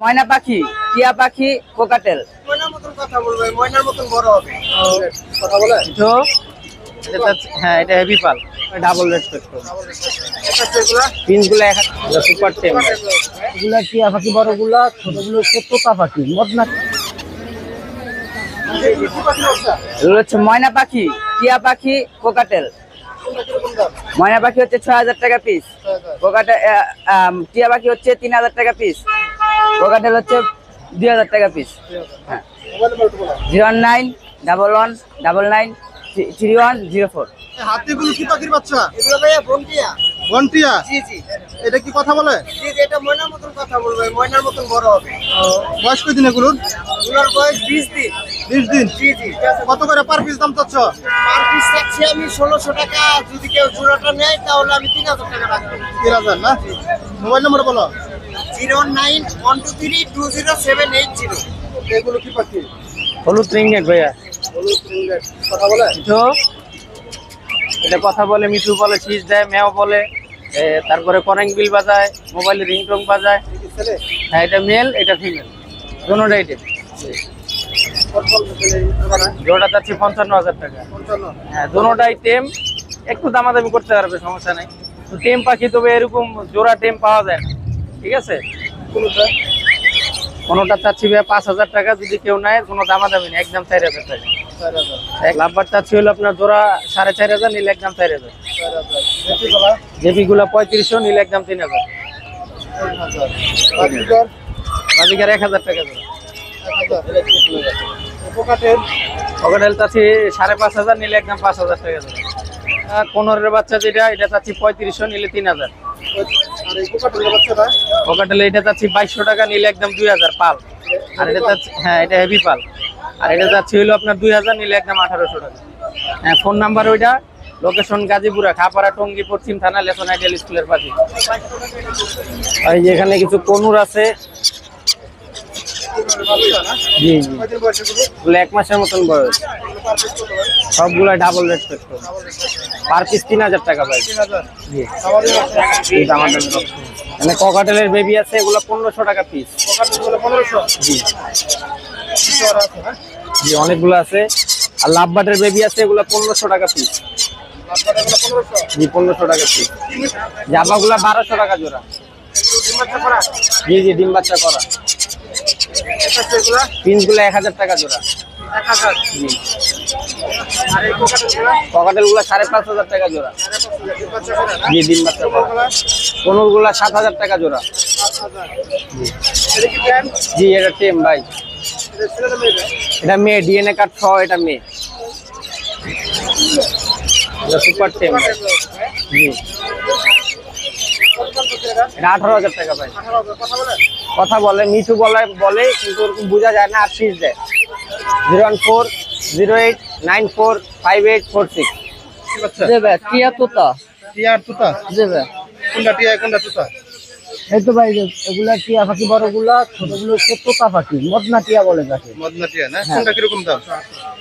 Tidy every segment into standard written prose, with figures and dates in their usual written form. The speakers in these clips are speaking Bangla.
ময়না পাখি, টিয়া পাখি, কোকাটেল। ময়নার মতন কথা বলবে, ময়নার মতন বড় হবে। কথা বলে তো হ্যাঁ, এটা হেভি পাল, ডাবল রেড স্পেক্ট্রাম। পিনগুলো সুপার টেম। এগুলা টিয়া পাখি, বড়গুলা, ছোটগুলো হচ্ছে তোতা পাখি, মদনা। এগুলো হচ্ছে ময়না পাখি, টিয়া পাখি, কোকাটেল। ময়না পাখি হচ্ছে ৬,০০০ টাকা পিস, কোকাটেল টিয়া পাখি হচ্ছে ৩,০০০ টাকা পিস, কোকাটেল হচ্ছে ২,০০০ টাকা পিস। হ্যাঁ, 09111993104। হাতিগুলো কি পাখির বাচ্চা? এগুলো ভাইয়া বন্টিয়া। বন্টিয়া? জি জি। এটা কি কথা বলে? জি, এটা ময়নার মতন কথা বলবে, ময়নার মতন বড় হবে। বয়স কয় দিন এগুলোর? এগুলোর বয়স 20 দিন। 20 দিন? জি জি। কত করে পার পিস দাম চাচ্ছ? পার পিস চাচ্ছি আমি ১৬০০ টাকা। যদি কেউ জোড়াটা নেয় তাহলে আমি ৩,০০০ টাকা রাখবো। ৩,০০০ না? মোবাইল নম্বর বলো। 09123207880। এগুলো কি পাখি? হলুদ রিংনেট ভাইয়া। হলুদ রিংনেট। কথা বলে? তো এটা কথা বলে, মিঠু বলে, শীষ দেয়, মেও বলে, তারপরে করেং বিল বাজায়, মোবাইলে রিংটং বাজায়। হ্যাঁ, এটা মেল, এটা ফিমেল, দুটোটাই টেম। জোড়া চাচ্ছি ৫৫,০০০ টাকা। হ্যাঁ, দুটোটাই টেম। একটু দামাদামি করতে পারবে, সমস্যা নেই। তো টেম পাখি, তবে এরকম জোড়া টেম পাওয়া যায় না, ঠিক আছে? কোনোটা চাচ্ছি ভাইয়া ৫,০০০ টাকা, যদি কেউ নেয় কোনো দামাদামি নেই, একদম ৪,০০০ টাকা। লাভবার চাচ্ছি হলো আপনার জোড়া ৪,৫০০, নিলে একদম ৪,০০০। জেপি গুলা ৩৫০০, নিলে একদম ৩,০০০। বাজিকার ১,০০০ টাকা জোড়া। কোকাটেল চাচ্ছি ৫,৫০০, নিলে একদম ৫,০০০ টাকা জোড়া। কোনরের বাচ্চা যেটা, এটা চাচ্ছি ৩৫০০, নিলে ৩,০০০। কোকাটেল এটা চাচ্ছি ২২০০ টাকা, নিলে একদম ২,০০০ পাল। আর এটা চাচ্ছি, হ্যাঁ, এটা হেভি পাল। আর এটা যাচ্ছে হলো আপনার ২,০০০, নিলে একদম ১৮০০ টাকা। হ্যাঁ, ফোন নাম্বার ওইটা, লোকেশন গাজীপুরা, খাপাড়া, টঙ্গী পশ্চিম থানা, লেসন আইডিয়াল স্কুলের পাশে। এই যে এখানে কিছু কনুর আছে। জি জি, ১ মাসের মতন বয়স, সবগুলা double red spectrum. Per piece ৩,০০০ টাকা ভাই। জি, মানে ককাটেলের বেবি আছে, এগুলো ১৫০০ টাকা পিস। জি জি, অনেকগুলো আছে। আর লাভবার্ডের বেবি আছে, এগুলো ১৫০০ টাকা পিস। জি, ১৫০০ টাকা পিস। জাবাগুলা ১২০০ টাকা জোড়া। জি জি, ডিম বাচ্চা করা। পিসগুলো ১,০০০ টাকা জোড়া। জি, ককাটেল গুলা ৫,৫০০ টাকা জোড়া। জি, ডিম বাচ্চা করা। কোনোর গুলা ৭,০০০ টাকা জোড়া। জি, এটা টেম ভাই। এটা মেয়ে, ডিএনএ কার্ড সহ, এটা মেয়ে। সুপার টেম। জি, এটা ১৮,০০০ টাকা ভাই। কথা বলে, মিঠু বলে, কিন্তু ওরকম বোঝা যায় না। আর ফিস দেয় 01408945846। টিয়া তোতা। টিয়ার তোতা? জি ভাই। কোনটা টিয়া, কোনটা তোতা? এই তো ভাই, এগুলা টিয়া পাখি, বড়গুলা, ছোটগুলো হচ্ছে তোতা পাখি, মদনা টিয়া বলে যাকে। মদনা টিয়া না? কোনটা কিরকম দাম?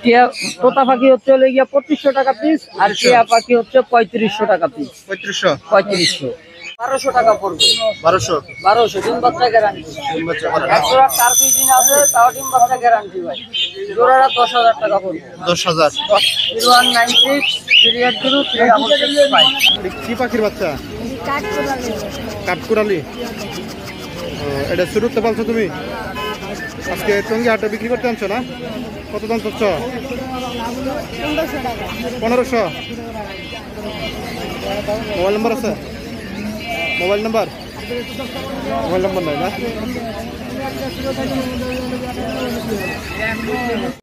টিয়া তোতা পাখি হচ্ছে ২৫০০ টাকা পিস, আর টিয়া পাখি হচ্ছে ৩৫০০ টাকা পিস। ৩৫০০? ৩৫০০। ১২০০ টাকা পড়বে। ১২০০? ডিম বাচ্চা গ্যারান্টি। ডিম বাচ্চা করা? ৪ পিস দিন আছে, তাও ডিম বাচ্চা গ্যারান্টি ভাই। জোড়াটা ১০,০০০ টাকা পড়বে। ১০,০০০? 0196333 কি পাখির বাচ্চা? কাঠকুড়ালি। এটা শুরুতে পালছো তুমি? আজকে টঙ্গী হাটে বিক্রি করতে আনছো না? কত দাম চাচ্ছ? ১৫০০। মোবাইল নাম্বার আছে? মোবাইল নাম্বার নাই না?